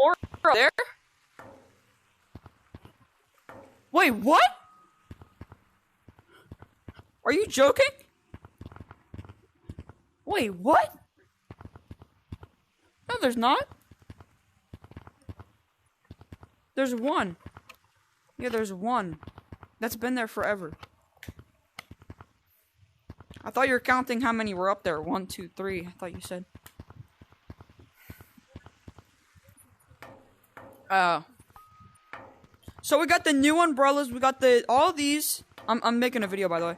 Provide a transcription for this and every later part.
more up there? Wait, what? Are you joking? Wait, what? No, there's not. There's one. Yeah, there's one. That's been there forever. I thought you were counting how many were up there. 1, 2, 3. I thought you said. So we got the new umbrellas. We got all these. I'm making a video, by the way.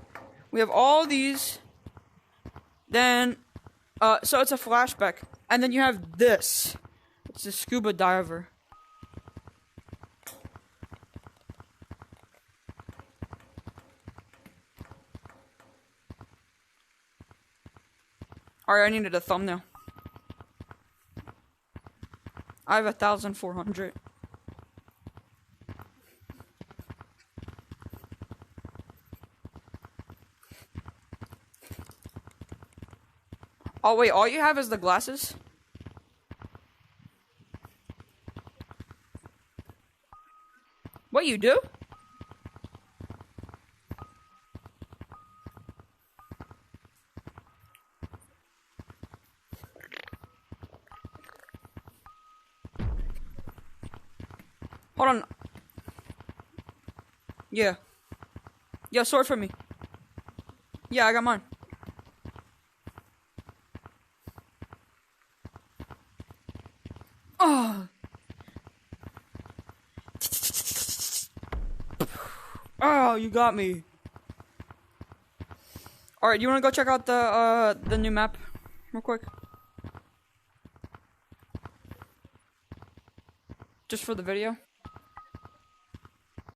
We have all these. Then, so it's a flashback, and then you have this. It's a scuba diver. Alright, I needed a thumbnail. I have 1,400. Oh wait, all you have is the glasses? What you do? Hold on. Yeah. Yeah, sword for me. Yeah, I got mine. Oh. Oh, you got me. Alright, you wanna go check out the new map real quick? Just for the video?